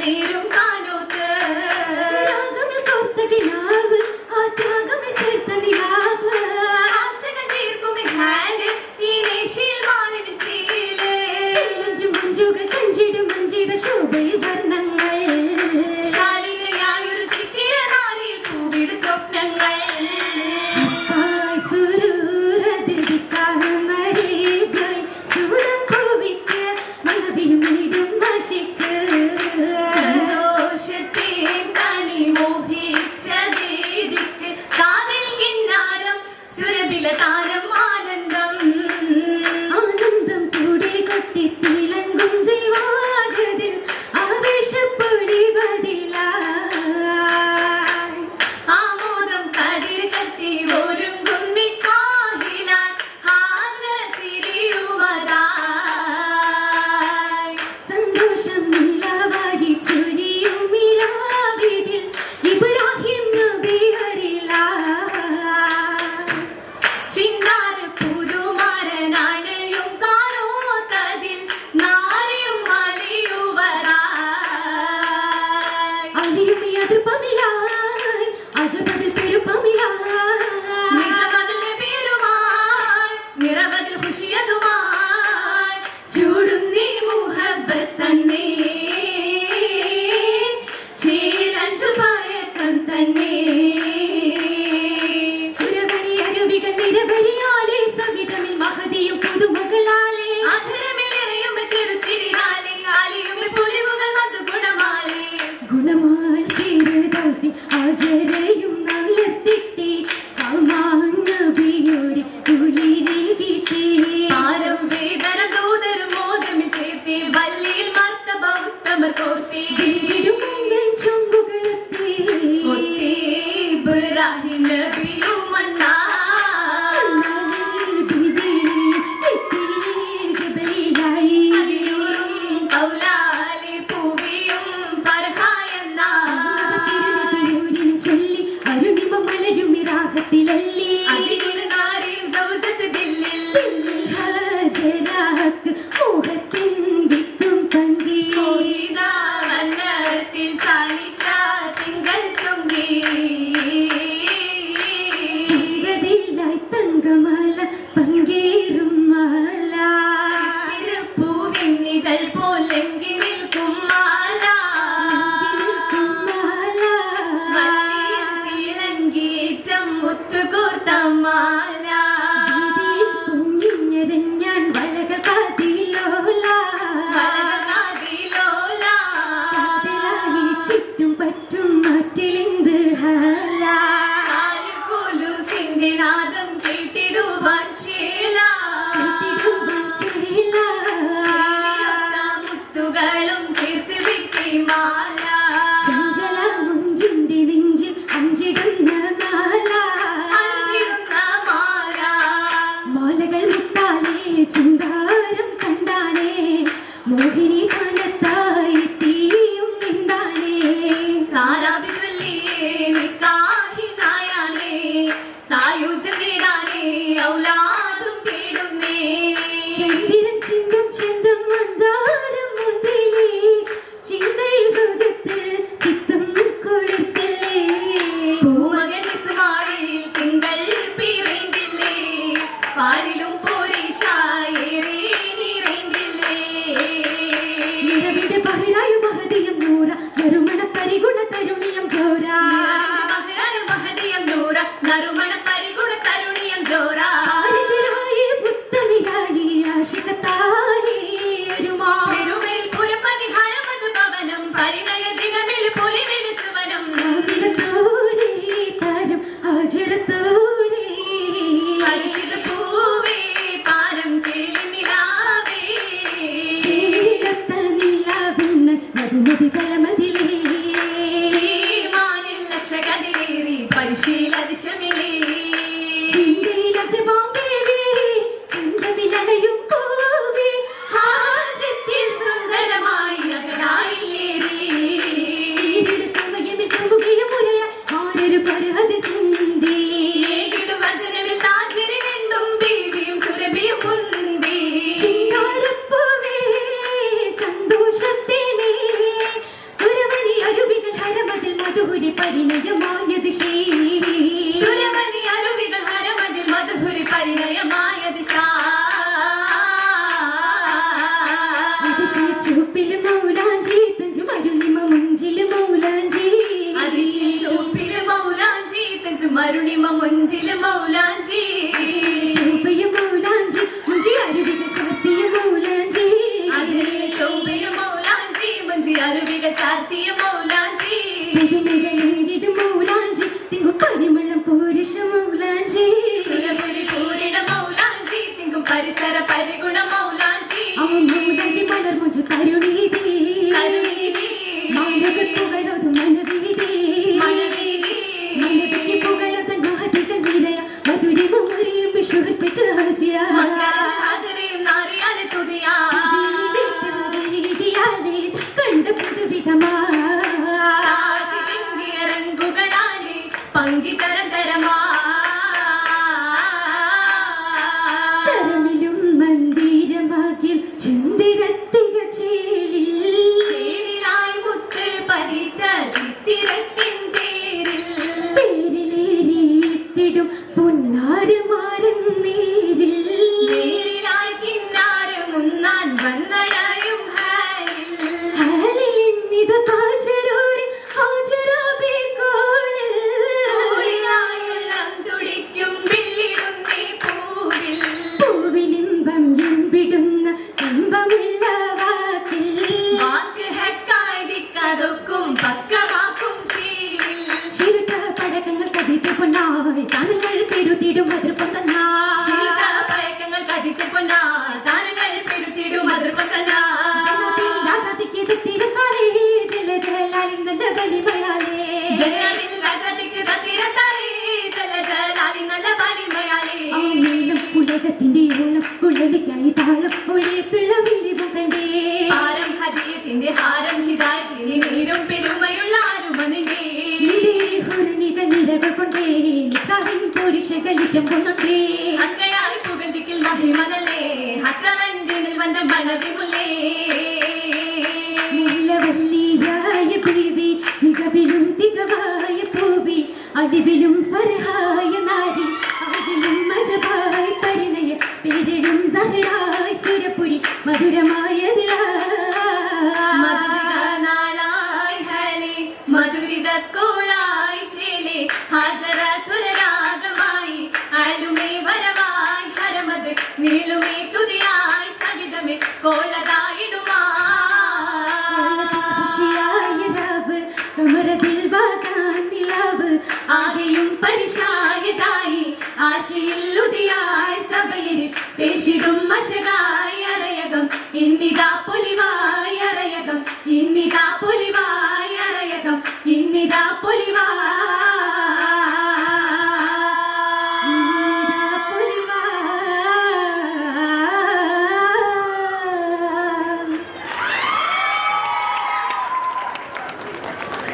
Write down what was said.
നേരും കാനോത്ത് രാഗമിൽ കോർത്ത കിനാവ് ആ ത്യാഗമിൽ ചേർത്ത നിലാവ് ആശകൾ തീർക്കുമേ ഹാല് ഈ നേശിയിൽ മാറിവിൽ ചീല് ചിലഞ്ചു മഞ്ചുകൾ കഞ്ചിടും മഞ്ചിത ശോഭയിൽ വർണ്ണങ്ങൾ ശാലികയായൊരു ചിത്തിര നാരിയിൽ പൂവിട് സ്വപ്നങ്ങൾ മരുണിമ മുഞ്ചില് മൗലാഞ്ചി ശോഭയ മൗലാഞ്ചി മുഞ്ചി അരുവികൾ ചാർത്തിയ മൗലാഞ്ചി അതിലെ ശോഭയ മൗലാഞ്ചി മുഞ്ചി അരുവികൾ ചാർത്തിയ മൗലാഞ്ചി പുതുമകളിടും മൗലാഞ്ചി തിങ്ങു പരിമളം പുരുഷ മൗലാഞ്ചി സുരപുരി പൂരിട മൗലാഞ്ചി തിങ്കും പരിസര പരിഗുണ മൗലാഞ്ചി മൗലാഞ്ചി മലർ മുഞ്ചു തരുണീതി മാനവത്തുകളോതു മണവീതി മണവീതി പുകളോത നാദികൾ നിരയ മധുരിമ മുറിയും വിഷുർപ്പിച്ച ഹാസ്യ ഹാജരയും നാരിയാലെ തുതിയാ കണ്ട പുതുവിധമാ രംഗുകളാലെ പങ്കി തരം തരമാ തരമിലും മന്ദിരമാകിൽ ചന്ദിരത്തിക ചേലിലായി മുത്ത് പരിത്ത ചിത്തിരത്തിൻ പേരിലേറിയിത്തിടും പൊന്നാരമാരൻ നേരിലായി കിന്നാരം മുന്നാൻ വന്നടയും ഹാലിലിന്നിത താജരോരി ഹാജരാബി കോണിൽ ുള്ളം തുടിക്കും വില്ലിടും നീ പൂവിൽ പൂവിലിമ്പം എമ്പിടുന്ന ഇമ്പമുള്ള വാക്കിൽ വാക്ക് ഹെക്കായി ദിക്കതൊക്കും പക്കമാക്കും ശീലിൽ ചിരുട്ട പഴക്കങ്ങൾ കവിത്തു പൊന്നായി താനങ്ങൾ പെരുത്തിടും അതിർപ്പൊന്നാ ശീത പഴക്കങ്ങൾ കതിത്തു പൊന്നാ താനങ്ങൾ പെരുത്തിടും അതിർപ്പൊന്നാ രാജാതിക്ക് തിരുത്താലേ ജല ജലാലിൻ നല്ല വലിമയാലേ ജനനാടിൽ രാജാതിക്ക് തത്തിരത്താലേ ജല ജലാലി നല്ല വലിമയാലേ ഉലകത്തിന്റെ ഓളം കുഴലിക്കായി താളം ഒഴിയത്തുള്ള വിളിവും കണ്ടേ ഹാരം ഹദിയത്തിന്റെ ഹാരം ഹിദായത്തിന് നീരും പെരുമയുള്ള ആരുമനിണ്ടേ ഹുർണികൾ നിരകൾ കൊണ്ടേ നിക്കാവിൻ പുരുഷകൾ ഇശം കൊന്നേ ഹക്കയായി പുകഴ്ദിക്കിൽ മഹിമനല്ലേ ഹക്കവണ്ടിനിൽ വന്ന മണവിമുല്ലേ മുല്ലവല്ലിയായ ബീവി മികവിലും തികവായ പൂവി അലിവിലും ഫർഹായ നാരി അതിലും മജബായി പരിണയ പേരിടും സഹറായി സുരപുരി മധുരമായതിലാ മധുരിത നാളായി ഹലി മധുരിത കോളായി ചേലേ ഹാജര സുരരാഗമായി അലുമേ വരവായി ഹരമത് നീളുമേ തുതിയായി സവിതമേ കോളതായിടുമാ കമരതിൽ വാകാൻ നിലാവ് ആകെയും പരിശായതായി ആശയിൽ ഉദിയായി സഭയിൽ പേശിടും മശകായി അരയകം ഇന്നിതാ പൊലിവായി